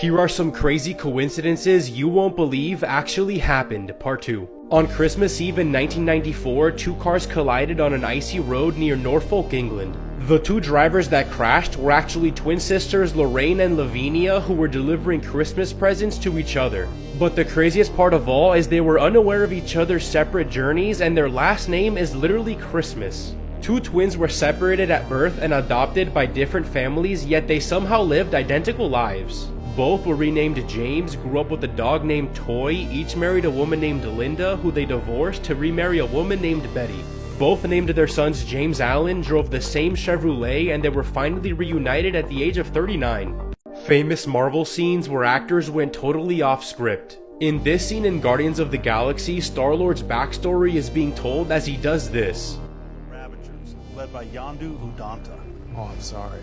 Here are some crazy coincidences you won't believe actually happened, part 2. On Christmas Eve in 1994, two cars collided on an icy road near Norfolk, England. The two drivers that crashed were actually twin sisters Lorraine and Lavinia, who were delivering Christmas presents to each other. But the craziest part of all is they were unaware of each other's separate journeys, and their last name is literally Christmas. Two twins were separated at birth and adopted by different families, yet they somehow lived identical lives. Both were renamed James, grew up with a dog named Toy, each married a woman named Linda, who they divorced to remarry a woman named Betty. Both named their sons James Allen, drove the same Chevrolet, and they were finally reunited at the age of 39. Famous Marvel scenes where actors went totally off script. In this scene in Guardians of the Galaxy, Star-Lord's backstory is being told as he does this. Ravagers, led by Yondu Udonta. Oh, I'm sorry.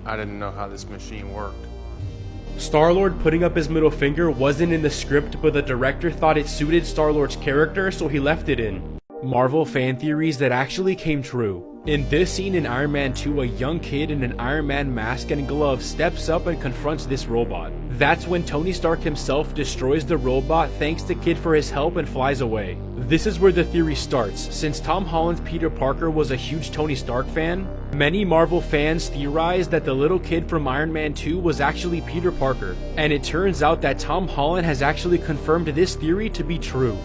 I didn't know how this machine worked. Star-Lord putting up his middle finger wasn't in the script, but the director thought it suited Star-Lord's character, so he left it in. Marvel fan theories that actually came true. In this scene in Iron Man 2, a young kid in an Iron Man mask and gloves steps up and confronts this robot. That's when Tony Stark himself destroys the robot, thanks the kid for his help, and flies away. This is where the theory starts. Since Tom Holland's Peter Parker was a huge Tony Stark fan, many Marvel fans theorized that the little kid from Iron Man 2 was actually Peter Parker. And it turns out that Tom Holland has actually confirmed this theory to be true.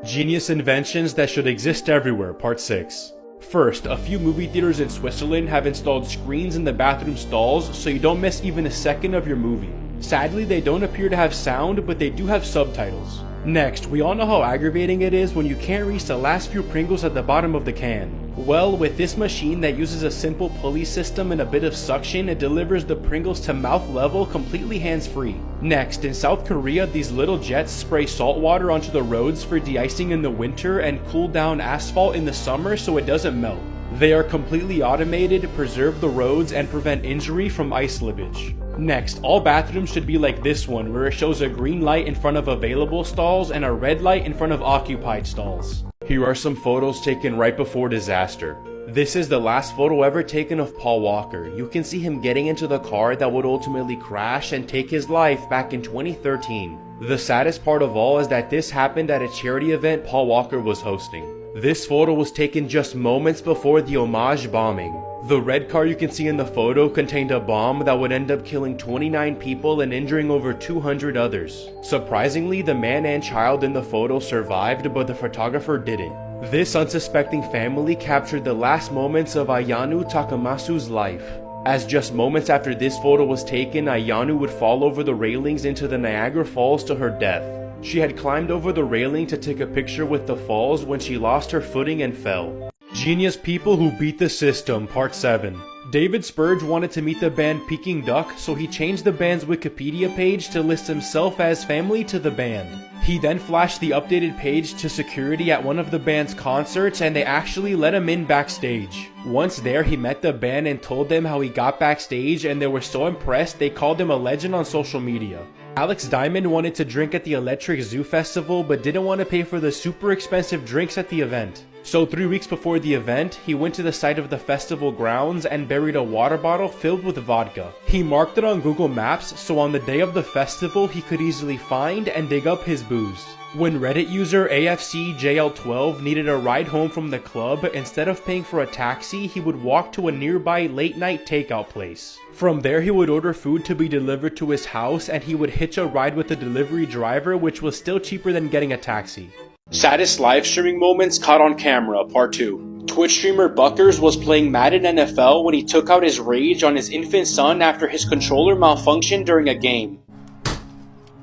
Genius inventions that should exist everywhere, part 6. First, a few movie theaters in Switzerland have installed screens in the bathroom stalls so you don't miss even a second of your movie. Sadly, they don't appear to have sound, but they do have subtitles. Next, we all know how aggravating it is when you can't reach the last few Pringles at the bottom of the can. Well, with this machine that uses a simple pulley system and a bit of suction, it delivers the Pringles to mouth level completely hands-free. Next, in South Korea, these little jets spray salt water onto the roads for de-icing in the winter and cool down asphalt in the summer so it doesn't melt. They are completely automated, preserve the roads, and prevent injury from ice slippage. Next, all bathrooms should be like this one, where it shows a green light in front of available stalls and a red light in front of occupied stalls. Here are some photos taken right before disaster. This is the last photo ever taken of Paul Walker. You can see him getting into the car that would ultimately crash and take his life back in 2013. The saddest part of all is that this happened at a charity event Paul Walker was hosting. This photo was taken just moments before the homage bombing. The red car you can see in the photo contained a bomb that would end up killing 29 people and injuring over 200 others. Surprisingly, the man and child in the photo survived, but the photographer didn't. This unsuspecting family captured the last moments of Ayano Takamasu's life. As just moments after this photo was taken, Ayano would fall over the railings into the Niagara Falls to her death. She had climbed over the railing to take a picture with the falls when she lost her footing and fell. Genius people who beat the system, part 7. David Spurge wanted to meet the band Peking Duck, so he changed the band's Wikipedia page to list himself as family to the band. He then flashed the updated page to security at one of the band's concerts, and they actually let him in backstage. Once there, he met the band and told them how he got backstage, and they were so impressed they called him a legend on social media. Alex Diamond wanted to drink at the Electric Zoo Festival but didn't want to pay for the super expensive drinks at the event. So 3 weeks before the event, he went to the site of the festival grounds and buried a water bottle filled with vodka. He marked it on Google Maps so on the day of the festival he could easily find and dig up his booze. When Reddit user AFCJL12 needed a ride home from the club, instead of paying for a taxi, he would walk to a nearby late-night takeout place. From there, he would order food to be delivered to his house, and he would hitch a ride with the delivery driver, which was still cheaper than getting a taxi. Saddest live streaming moments caught on camera, part 2. Twitch streamer Buckers was playing Madden NFL when he took out his rage on his infant son after his controller malfunctioned during a game.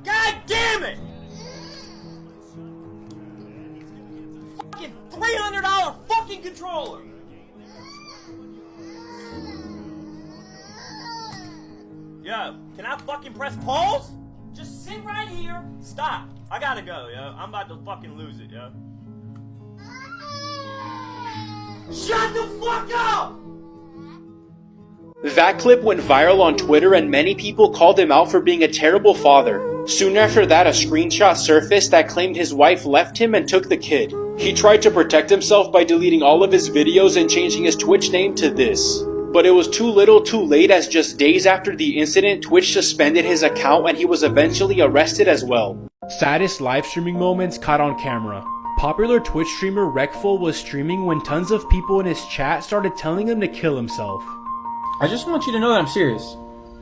God damn it! Fucking $300 fucking controller! Yo, can I fucking press pause? Just sit right here. Stop. I gotta go, yo. I'm about to fucking lose it, yo. Shut the fuck up! That clip went viral on Twitter and many people called him out for being a terrible father. Soon after that, a screenshot surfaced that claimed his wife left him and took the kid. He tried to protect himself by deleting all of his videos and changing his Twitch name to this. But it was too little too late, as just days after the incident, Twitch suspended his account and he was eventually arrested as well. Saddest live streaming moments caught on camera. Popular Twitch streamer Wreckful was streaming when tons of people in his chat started telling him to kill himself. I just want you to know that I'm serious.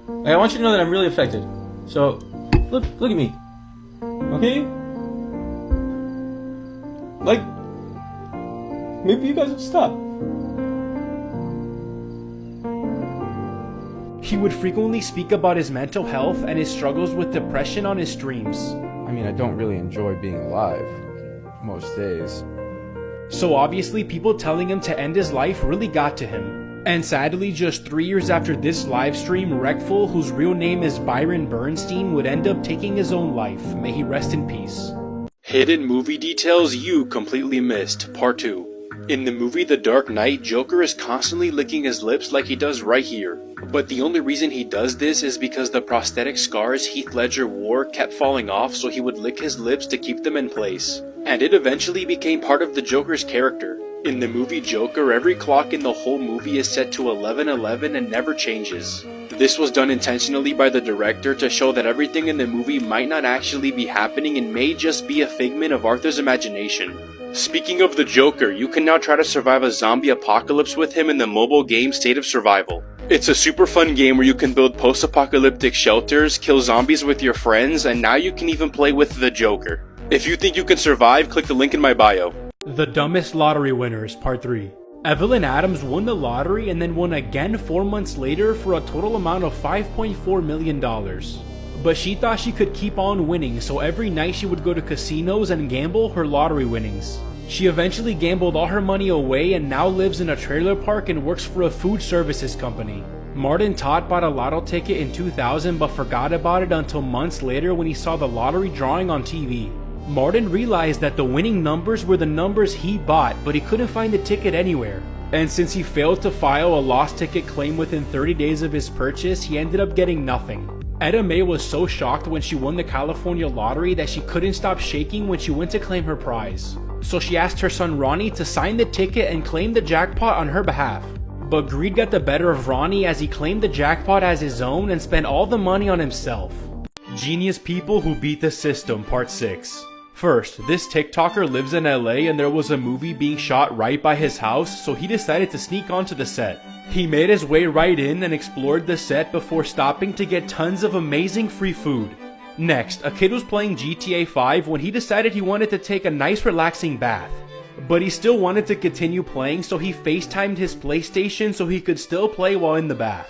Like, I want you to know that I'm really affected. So, look at me. Okay? Like, maybe you guys will stop. He would frequently speak about his mental health and his struggles with depression on his streams. I mean, I don't really enjoy being alive most days. So obviously people telling him to end his life really got to him. And sadly, just 3 years after this live stream, Wreckful, whose real name is Byron Bernstein, would end up taking his own life. May he rest in peace. Hidden movie details you completely missed, part 2. In the movie The Dark Knight, Joker is constantly licking his lips like he does right here. But the only reason he does this is because the prosthetic scars Heath Ledger wore kept falling off, so he would lick his lips to keep them in place. And it eventually became part of the Joker's character. In the movie Joker, every clock in the whole movie is set to 11:11 and never changes. This was done intentionally by the director to show that everything in the movie might not actually be happening and may just be a figment of Arthur's imagination. Speaking of the Joker, you can now try to survive a zombie apocalypse with him in the mobile game State of Survival. It's a super fun game where you can build post-apocalyptic shelters, kill zombies with your friends, and now you can even play with the Joker. If you think you can survive, click the link in my bio. The Dumbest Lottery Winners, Part 3. Evelyn Adams won the lottery and then won again 4 months later for a total amount of $5.4 million. But she thought she could keep on winning, so every night she would go to casinos and gamble her lottery winnings. She eventually gambled all her money away and now lives in a trailer park and works for a food services company. Martin Todd bought a lotto ticket in 2000 but forgot about it until months later when he saw the lottery drawing on TV. Martin realized that the winning numbers were the numbers he bought, but he couldn't find the ticket anywhere. And since he failed to file a lost ticket claim within 30 days of his purchase, he ended up getting nothing. Etta Mae was so shocked when she won the California lottery that she couldn't stop shaking when she went to claim her prize. So she asked her son Ronnie to sign the ticket and claim the jackpot on her behalf. But greed got the better of Ronnie as he claimed the jackpot as his own and spent all the money on himself. Genius People Who Beat the System, Part 6. First, this TikToker lives in LA and there was a movie being shot right by his house, so he decided to sneak onto the set. He made his way right in and explored the set before stopping to get tons of amazing free food. Next, a kid was playing GTA 5 when he decided he wanted to take a nice relaxing bath. But he still wanted to continue playing, so he FaceTimed his PlayStation so he could still play while in the bath.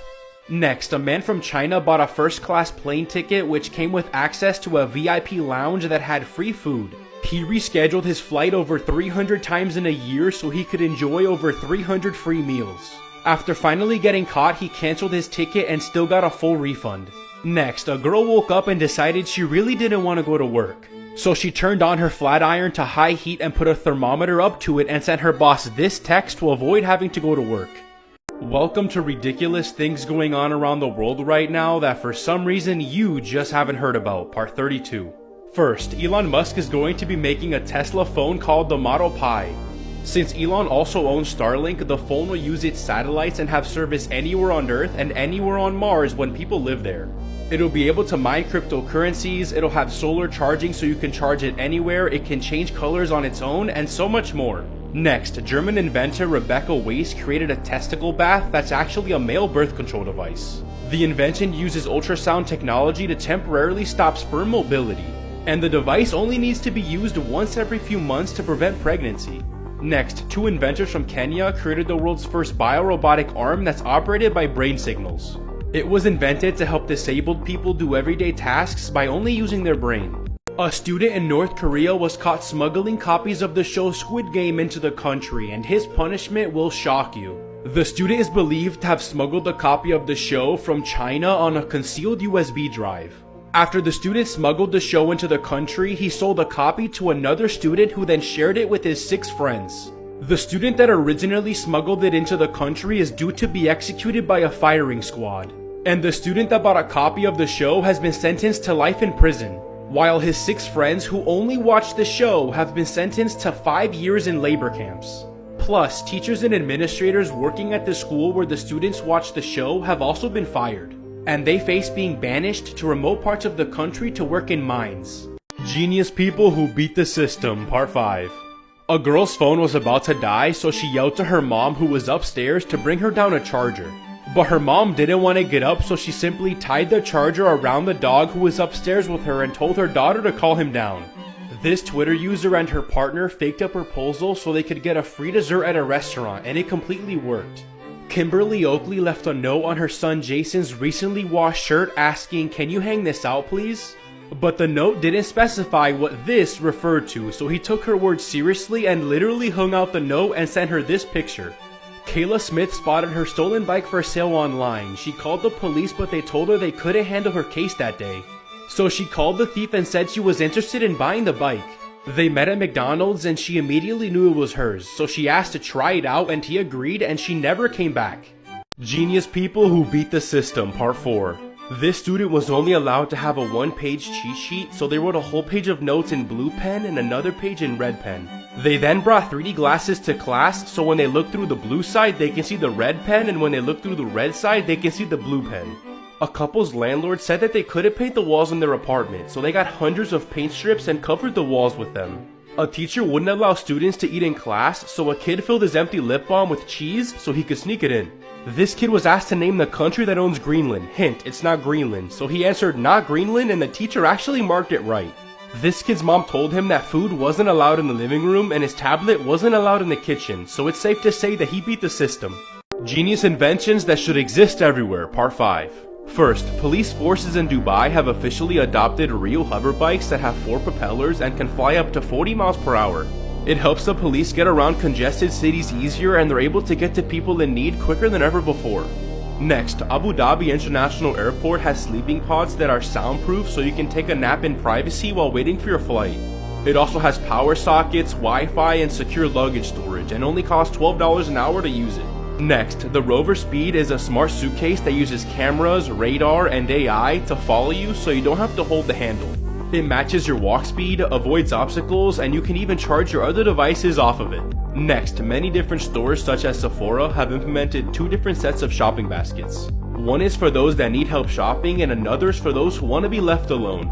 Next, a man from China bought a first-class plane ticket which came with access to a VIP lounge that had free food. He rescheduled his flight over 300 times in a year so he could enjoy over 300 free meals. After finally getting caught, he canceled his ticket and still got a full refund. Next, a girl woke up and decided she really didn't want to go to work. So she turned on her flat iron to high heat and put a thermometer up to it and sent her boss this text to avoid having to go to work. Welcome to ridiculous things going on around the world right now that for some reason you just haven't heard about, Part 32. First, Elon Musk is going to be making a Tesla phone called the Model Pi. Since Elon also owns Starlink, the phone will use its satellites and have service anywhere on Earth and anywhere on Mars when people live there. It'll be able to mine cryptocurrencies, it'll have solar charging so you can charge it anywhere, it can change colors on its own, and so much more. Next, German inventor Rebecca Weiss created a testicle bath that's actually a male birth control device. The invention uses ultrasound technology to temporarily stop sperm mobility, and the device only needs to be used once every few months to prevent pregnancy. Next, two inventors from Kenya created the world's first biorobotic arm that's operated by brain signals. It was invented to help disabled people do everyday tasks by only using their brain. A student in North Korea was caught smuggling copies of the show Squid Game into the country, and his punishment will shock you. The student is believed to have smuggled a copy of the show from China on a concealed USB drive. After the student smuggled the show into the country, he sold a copy to another student who then shared it with his 6 friends. The student that originally smuggled it into the country is due to be executed by a firing squad. And the student that bought a copy of the show has been sentenced to life in prison, while his 6 friends who only watched the show have been sentenced to 5 years in labor camps. Plus, teachers and administrators working at the school where the students watch the show have also been fired, and they face being banished to remote parts of the country to work in mines. Genius people who beat the system, part 5. A girl's phone was about to die, so she yelled to her mom who was upstairs to bring her down a charger. But her mom didn't want to get up, so she simply tied the charger around the dog who was upstairs with her and told her daughter to call him down. This Twitter user and her partner faked a proposal so they could get a free dessert at a restaurant, and it completely worked. Kimberly Oakley left a note on her son Jason's recently washed shirt asking, "Can you hang this out please?" But the note didn't specify what this referred to, so he took her words seriously and literally hung out the note and sent her this picture. Kayla Smith spotted her stolen bike for sale online. She called the police, but they told her they couldn't handle her case that day. So she called the thief and said she was interested in buying the bike. They met at McDonald's and she immediately knew it was hers, so she asked to try it out and he agreed and she never came back. Genius people who beat the system, part 4. This student was only allowed to have a 1-page cheat sheet, so they wrote a whole page of notes in blue pen and another page in red pen. They then brought 3D glasses to class, so when they look through the blue side they can see the red pen, and when they look through the red side they can see the blue pen. A couple's landlord said that they couldn't paint the walls in their apartment, so they got hundreds of paint strips and covered the walls with them. A teacher wouldn't allow students to eat in class, so a kid filled his empty lip balm with cheese so he could sneak it in. This kid was asked to name the country that owns Greenland. Hint, it's not Greenland. So he answered not Greenland, and the teacher actually marked it right. This kid's mom told him that food wasn't allowed in the living room and his tablet wasn't allowed in the kitchen, so it's safe to say that he beat the system. Genius inventions that should exist everywhere, part 5. First, police forces in Dubai have officially adopted real hover bikes that have 4 propellers and can fly up to 40 miles per hour. It helps the police get around congested cities easier, and they're able to get to people in need quicker than ever before. Next, Abu Dhabi International Airport has sleeping pods that are soundproof so you can take a nap in privacy while waiting for your flight. It also has power sockets, Wi-Fi, and secure luggage storage, and only costs $12 an hour to use it. Next, the Rover Speed is a smart suitcase that uses cameras, radar, and AI to follow you so you don't have to hold the handle. It matches your walk speed, avoids obstacles, and you can even charge your other devices off of it. Next, many different stores such as Sephora have implemented 2 different sets of shopping baskets. One is for those that need help shopping, and another is for those who want to be left alone.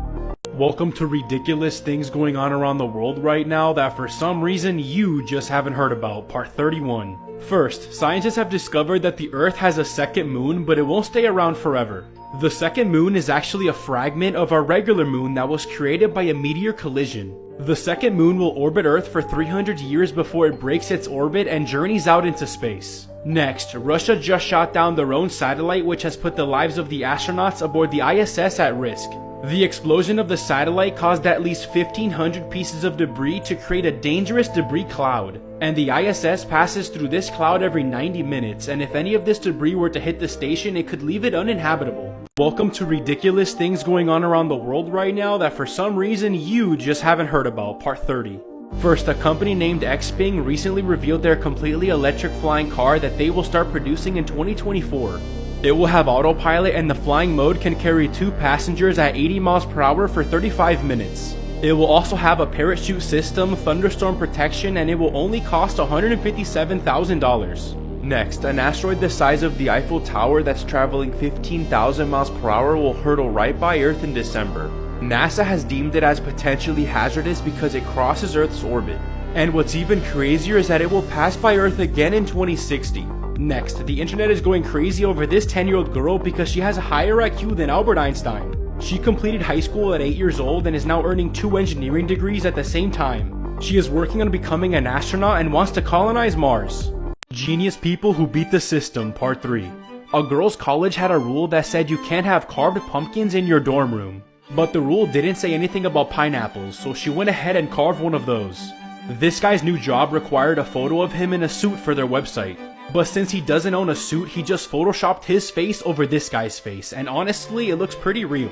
Welcome to ridiculous things going on around the world right now that for some reason you just haven't heard about, part 31. First, scientists have discovered that the Earth has a second moon, but it won't stay around forever. The second moon is actually a fragment of our regular moon that was created by a meteor collision. The second moon will orbit Earth for 300 years before it breaks its orbit and journeys out into space. Next, Russia just shot down their own satellite, which has put the lives of the astronauts aboard the ISS at risk. The explosion of the satellite caused at least 1,500 pieces of debris to create a dangerous debris cloud. And the ISS passes through this cloud every 90 minutes, and if any of this debris were to hit the station, it could leave it uninhabitable. Welcome to ridiculous things going on around the world right now that for some reason you just haven't heard about, part 30. First, a company named Xpeng recently revealed their completely electric flying car that they will start producing in 2024. It will have autopilot, and the flying mode can carry 2 passengers at 80 miles per hour for 35 minutes. It will also have a parachute system, thunderstorm protection, and it will only cost $157,000. Next, an asteroid the size of the Eiffel Tower that's traveling 15,000 miles per hour will hurtle right by Earth in December. NASA has deemed it as potentially hazardous because it crosses Earth's orbit. And what's even crazier is that it will pass by Earth again in 2060. Next, the internet is going crazy over this 10-year-old girl because she has a higher IQ than Albert Einstein. She completed high school at 8 years old and is now earning 2 engineering degrees at the same time. She is working on becoming an astronaut and wants to colonize Mars. Genius people who beat the system, part 3. A girls' college had a rule that said you can't have carved pumpkins in your dorm room. But the rule didn't say anything about pineapples, so she went ahead and carved one of those. This guy's new job required a photo of him in a suit for their website. But since he doesn't own a suit, he just photoshopped his face over this guy's face, and honestly, it looks pretty real.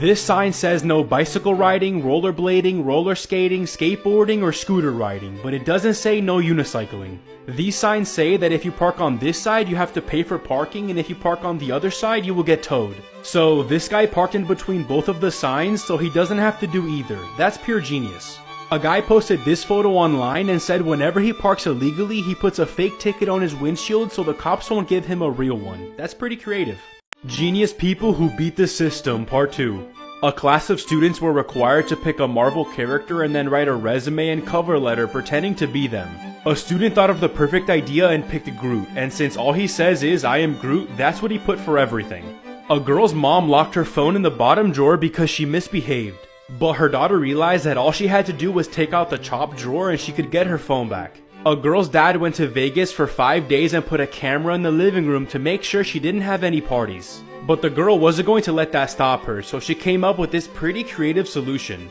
This sign says no bicycle riding, rollerblading, roller skating, skateboarding, or scooter riding, but it doesn't say no unicycling. These signs say that if you park on this side, you have to pay for parking, and if you park on the other side, you will get towed. So this guy parked in between both of the signs, so he doesn't have to do either. That's pure genius. A guy posted this photo online and said whenever he parks illegally, he puts a fake ticket on his windshield so the cops won't give him a real one. That's pretty creative. Genius people who beat the system, part 2. A class of students were required to pick a Marvel character and then write a resume and cover letter pretending to be them. A student thought of the perfect idea and picked Groot, and since all he says is "I am Groot," that's what he put for everything. A girl's mom locked her phone in the bottom drawer because she misbehaved. But her daughter realized that all she had to do was take out the top drawer and she could get her phone back. A girl's dad went to Vegas for 5 days and put a camera in the living room to make sure she didn't have any parties. But the girl wasn't going to let that stop her, so she came up with this pretty creative solution.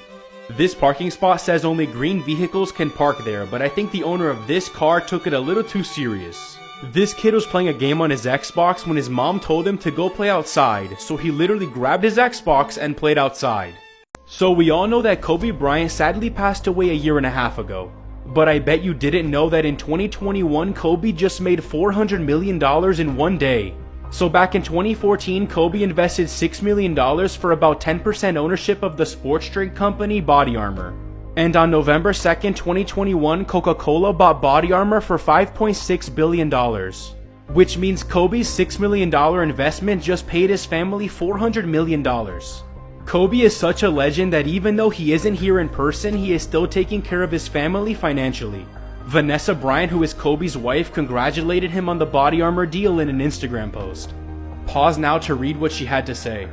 This parking spot says only green vehicles can park there, but I think the owner of this car took it a little too serious. This kid was playing a game on his Xbox when his mom told him to go play outside, so he literally grabbed his Xbox and played outside. So we all know that Kobe Bryant sadly passed away a year and a half ago. But I bet you didn't know that in 2021, Kobe just made $400 million in one day. So back in 2014, Kobe invested $6 million for about 10% ownership of the sports drink company Body Armor. And on November 2nd, 2021, Coca-Cola bought Body Armor for $5.6 billion. Which means Kobe's $6 million investment just paid his family $400 million. Kobe is such a legend that even though he isn't here in person, he is still taking care of his family financially. Vanessa Bryant, who is Kobe's wife, congratulated him on the Body Armor deal in an Instagram post. Pause now to read what she had to say.